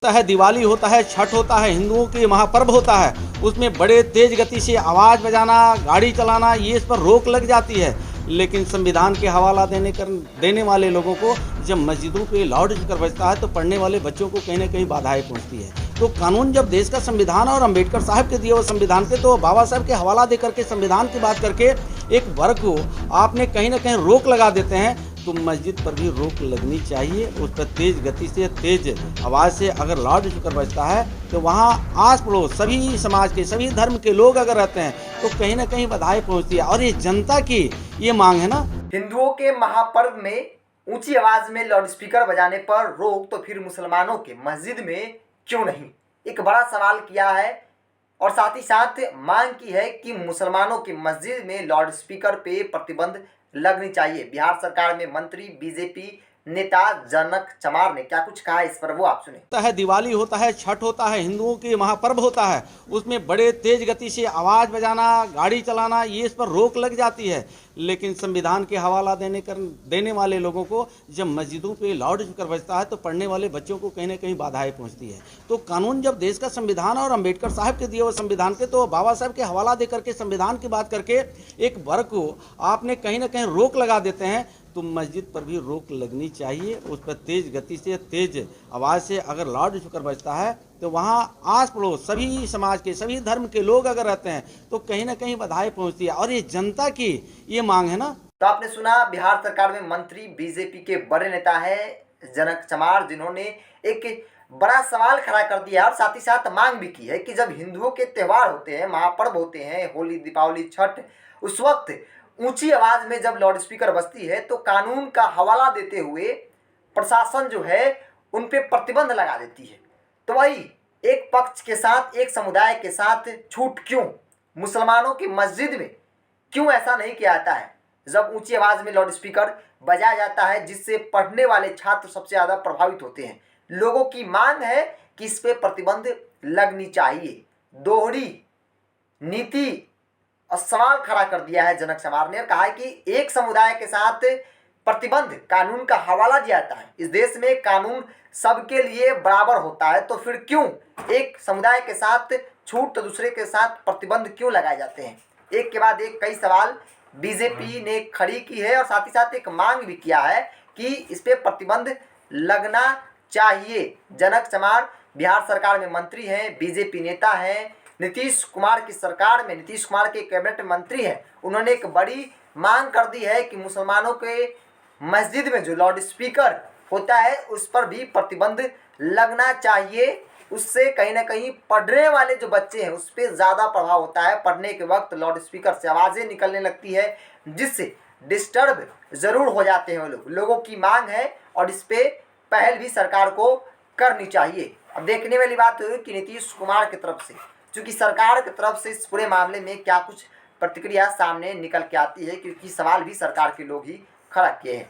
होता है, दिवाली होता है, छठ होता है, हिंदुओं के महापर्व होता है। उसमें बड़े तेज गति से आवाज़ बजाना, गाड़ी चलाना, ये इस पर रोक लग जाती है। लेकिन संविधान के हवाला देने वाले लोगों को जब मस्जिदों पे लाउड स्पीकर बजता है तो पढ़ने वाले बच्चों को कहीं न कहीं बाधाएँ पहुँचती है। तो कानून जब देश का संविधान और अम्बेडकर साहब के दिए हुए संविधान के, तो बाबा साहब के हवाला दे करके संविधान की बात करके एक वर्ग को आपने कहीं न कहीं रोक लगा देते हैं, तो मस्जिद पर भी रोक लगनी चाहिए। उस पर तेज़ गति से, तेज़ आवाज़ से अगर लाउड स्पीकर बजता है तो वहाँ आस पड़ोस सभी समाज के, सभी धर्म के लोग अगर रहते हैं तो कहीं न कहीं बाधाएँ पहुँचती है। और ये जनता की ये मांग है ना। हिंदुओं के महापर्व में ऊंची आवाज में लाउडस्पीकर बजाने पर रोक, तो फिर मुसलमानों के मस्जिद में क्यों नहीं? एक बड़ा सवाल किया है और साथ ही साथ मांग की है कि मुसलमानों की मस्जिद में लाउडस्पीकर पे प्रतिबंध लगनी चाहिए। बिहार सरकार में मंत्री बीजेपी नेता जनक चमार ने क्या कुछ कहा, इस पर वो आप सुने। होता है, दिवाली होता है, छठ होता है, हिंदुओं के महापर्व होता है। उसमें बड़े तेज गति से आवाज़ बजाना, गाड़ी चलाना, ये इस पर रोक लग जाती है। लेकिन संविधान के हवाला देने वाले लोगों को जब मस्जिदों पे लाउड स्पीकर बजता है तो पढ़ने वाले बच्चों को कहीं न कहीं बाधाएँ पहुँचती है। तो कानून जब देश का संविधान और अम्बेडकर साहब के दिए हुए संविधान के, तो बाबा साहब के हवाला दे करके संविधान की बात करके एक वर्ग को आपने कहीं न कहीं रोक लगा देते हैं, तो मस्जिद पर भी रोक लगनी चाहिए। उस पर तेज़ गति से, तेज़ आवाज़ से अगर लाउड स्पीकर बजता है तो वहाँ आस पड़ोस सभी समाज के, सभी धर्म के लोग अगर रहते हैं तो कहीं न कहीं बाधाएँ पहुँचती है। और ये जनता की ये मांग है ना। तो आपने सुना, बिहार सरकार में मंत्री बीजेपी के बड़े नेता है जनक चमार, जिन्होंने एक बड़ा सवाल खड़ा कर दिया और साथ ही साथ मांग भी की है कि जब हिंदुओं के त्यौहार होते हैं, महापर्व होते हैं, होली, दीपावली, छठ, उस वक्त ऊंची आवाज में जब लाउडस्पीकर बजती है तो कानून का हवाला देते हुए प्रशासन जो है उन पे प्रतिबंध लगा देती है। तो वही एक पक्ष के साथ, एक समुदाय के साथ छूट क्यों? मुसलमानों की मस्जिद में क्यों ऐसा नहीं किया जाता है जब ऊंची आवाज में लाउडस्पीकर बजाया जाता है, जिससे पढ़ने वाले छात्र सबसे ज़्यादा प्रभावित होते हैं? लोगों की मांग है कि इस पे प्रतिबंध लगनी चाहिए। दोहरी नीति और सवाल खड़ा कर दिया है जनक चमार ने और कहा है कि एक समुदाय के साथ प्रतिबंध कानून का हवाला दिया जाता है। इस देश में कानून सबके लिए बराबर होता है, तो फिर क्यों एक समुदाय के साथ छूट तो दूसरे के साथ प्रतिबंध क्यों लगाए जाते हैं? एक के बाद एक कई सवाल बीजेपी ने खड़ी की है और साथ ही साथ एक मांग भी किया है कि इस पे प्रतिबंध लगना चाहिए। जनक चमार बिहार सरकार में मंत्री हैं, बीजेपी नेता हैं, नीतीश कुमार की सरकार में, नीतीश कुमार के कैबिनेट मंत्री हैं। उन्होंने एक बड़ी मांग कर दी है कि मुसलमानों के मस्जिद में जो लाउडस्पीकर होता है उस पर भी प्रतिबंध लगना चाहिए। उससे कहीं ना कहीं पढ़ने वाले जो बच्चे हैं उस पर ज़्यादा प्रभाव होता है। पढ़ने के वक्त लाउडस्पीकर से आवाज़ें निकलने लगती है, जिससे डिस्टर्ब ज़रूर हो जाते हैं वो लोग। लोगों की मांग है और इस पर पहल भी सरकार को करनी चाहिए। अब देखने वाली बात हुई कि नीतीश कुमार की तरफ से, चूँकि सरकार की तरफ से इस पूरे मामले में क्या कुछ प्रतिक्रिया सामने निकल के आती है, क्योंकि सवाल भी सरकार के लोग ही खड़ा किए हैं।